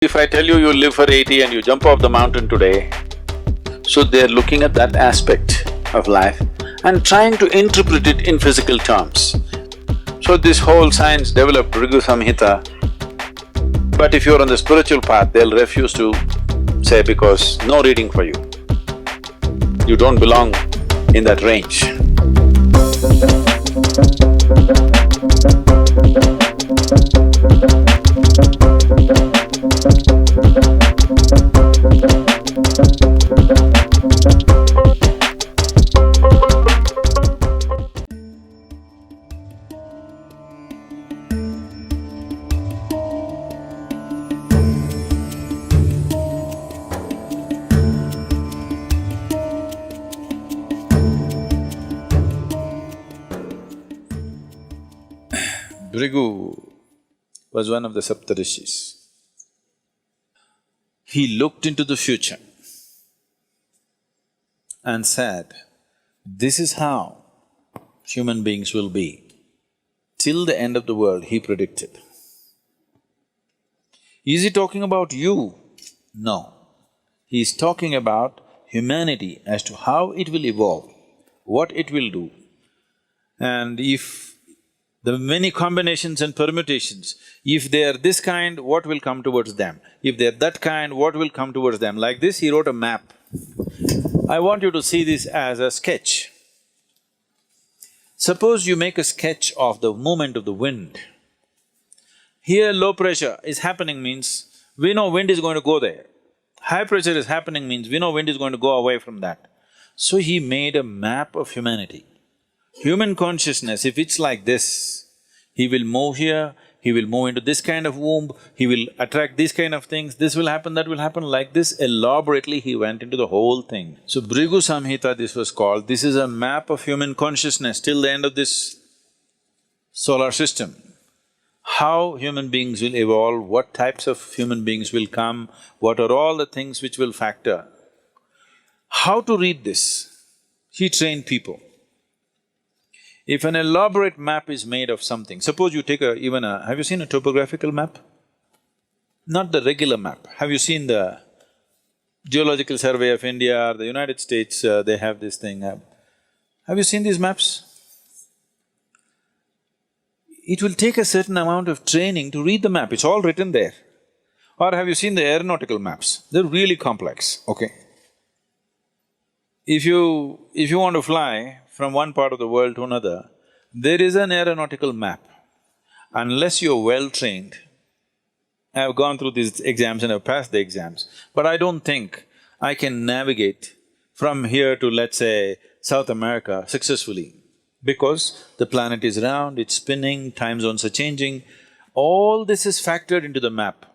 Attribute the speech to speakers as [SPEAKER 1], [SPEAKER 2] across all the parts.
[SPEAKER 1] If I tell you you live for 80 and you jump off the mountain today, so they're looking at that aspect of life and trying to interpret it in physical terms. So this whole science developed Rigu Samhita, but if you're on the spiritual path, they'll refuse to say because no reading for you. You don't belong in that range. Bhrigu was one of the Saptarishis. He looked into the future and said, this is how human beings will be. Till the end of the world, he predicted. Is he talking about you? No. He is talking about humanity as to how it will evolve, what it will do. And if the many combinations and permutations, if they are this kind, what will come towards them? If they are that kind, what will come towards them? Like this, he wrote a map. I want you to see this as a sketch. Suppose you make a sketch of the movement of the wind. Here low pressure is happening means we know wind is going to go there. High pressure is happening means we know wind is going to go away from that. So he made a map of humanity. Human consciousness, if it's like this, he will move here, he will move into this kind of womb, he will attract these kind of things, this will happen, that will happen, like this elaborately he went into the whole thing. So Bhrigu Samhita this was called, this is a map of human consciousness till the end of this solar system. How human beings will evolve, what types of human beings will come, what are all the things which will factor. How to read this? He trained people. If an elaborate map is made of something, suppose you take have you seen a topographical map? Not the regular map. Have you seen the Geological Survey of India or the United States, they have this thing. Have you seen these maps? It will take a certain amount of training to read the map, it's all written there. Or have you seen the aeronautical maps? They're really complex, okay? If you want to fly from one part of the world to another, there is an aeronautical map. Unless you're well-trained, I've gone through these exams and I've passed the exams, but I don't think I can navigate from here to, let's say, South America successfully, because the planet is round, it's spinning, time zones are changing, all this is factored into the map.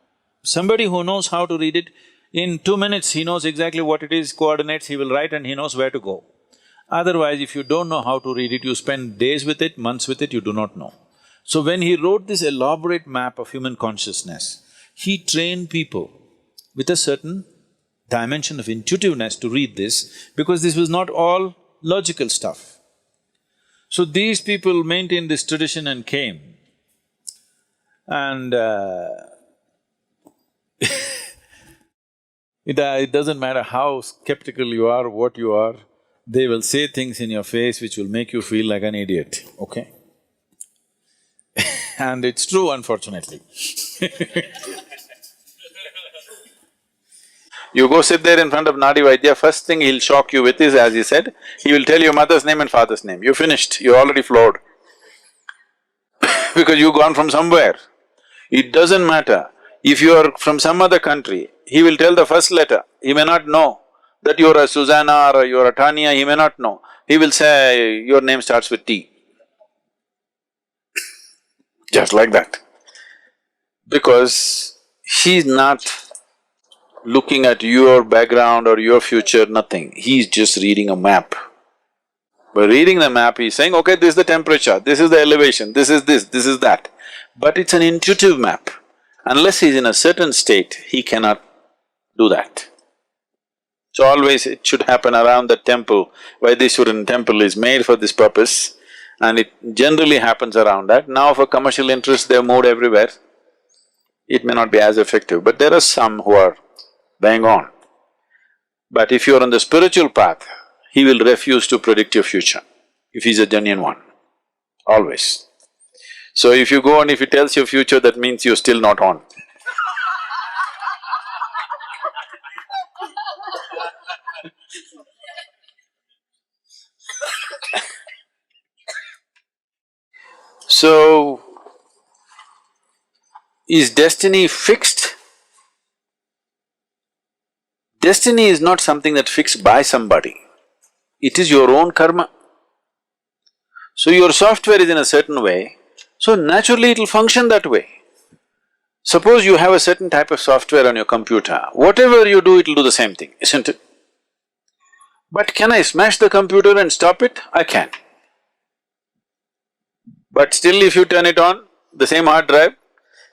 [SPEAKER 1] Somebody who knows how to read it, in 2 minutes he knows exactly what it is, coordinates he will write and he knows where to go. Otherwise, if you don't know how to read it, you spend days with it, months with it, you do not know. So when he wrote this elaborate map of human consciousness, he trained people with a certain dimension of intuitiveness to read this, because this was not all logical stuff. So these people maintained this tradition and came, and it doesn't matter how skeptical you are, what you are, they will say things in your face which will make you feel like an idiot, okay? And it's true, unfortunately. You go sit there in front of Nadi Vaidya, first thing he'll shock you with is, as he said, he will tell you mother's name and father's name. You're finished, you're already floored. Because you've gone from somewhere. It doesn't matter. If you are from some other country, he will tell the first letter, he may not know that you're a Susanna or you're a Tanya, he may not know. He will say, your name starts with T. Just like that. Because he's not looking at your background or your future, nothing. He's just reading a map. By reading the map, he's saying, okay, this is the temperature, this is the elevation, this is that. But it's an intuitive map. Unless he's in a certain state, he cannot do that. So always it should happen around the temple. Vaidishwaran temple is made for this purpose and it generally happens around that. Now for commercial interest, they've moved everywhere. it may not be as effective, but there are some who are bang on. But if you're on the spiritual path, he will refuse to predict your future, if he's a genuine one, always. So if you go and if he tells your future, that means you're still not on. So, is destiny fixed? Destiny is not something that's fixed by somebody, it is your own karma. So your software is in a certain way, so naturally it'll function that way. Suppose you have a certain type of software on your computer, whatever you do, it'll do the same thing, isn't it? But can I smash the computer and stop it? I can. But still if you turn it on, the same hard drive,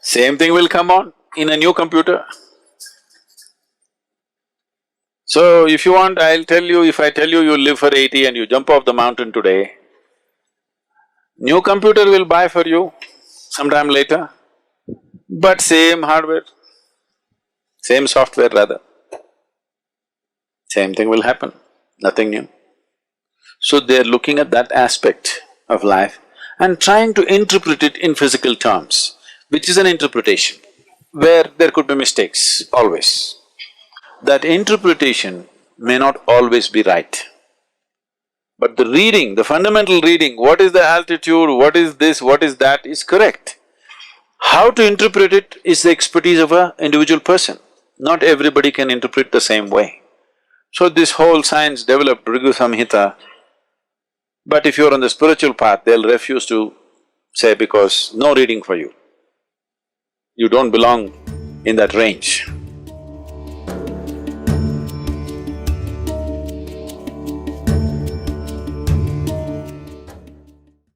[SPEAKER 1] same thing will come on in a new computer. So if you want, I'll tell you, if I tell you you'll live for 80 and you jump off the mountain today, new computer will buy for you sometime later, but same hardware, same software rather, same thing will happen, nothing new. So they're looking at that aspect of life and trying to interpret it in physical terms, which is an interpretation, where there could be mistakes, always. That interpretation may not always be right. But the reading, the fundamental reading, what is the altitude, what is this, what is that, is correct. How to interpret it is the expertise of an individual person. Not everybody can interpret the same way. So this whole science developed Rigu Samhita, but if you're on the spiritual path, they'll refuse to say because no reading for you. You don't belong in that range.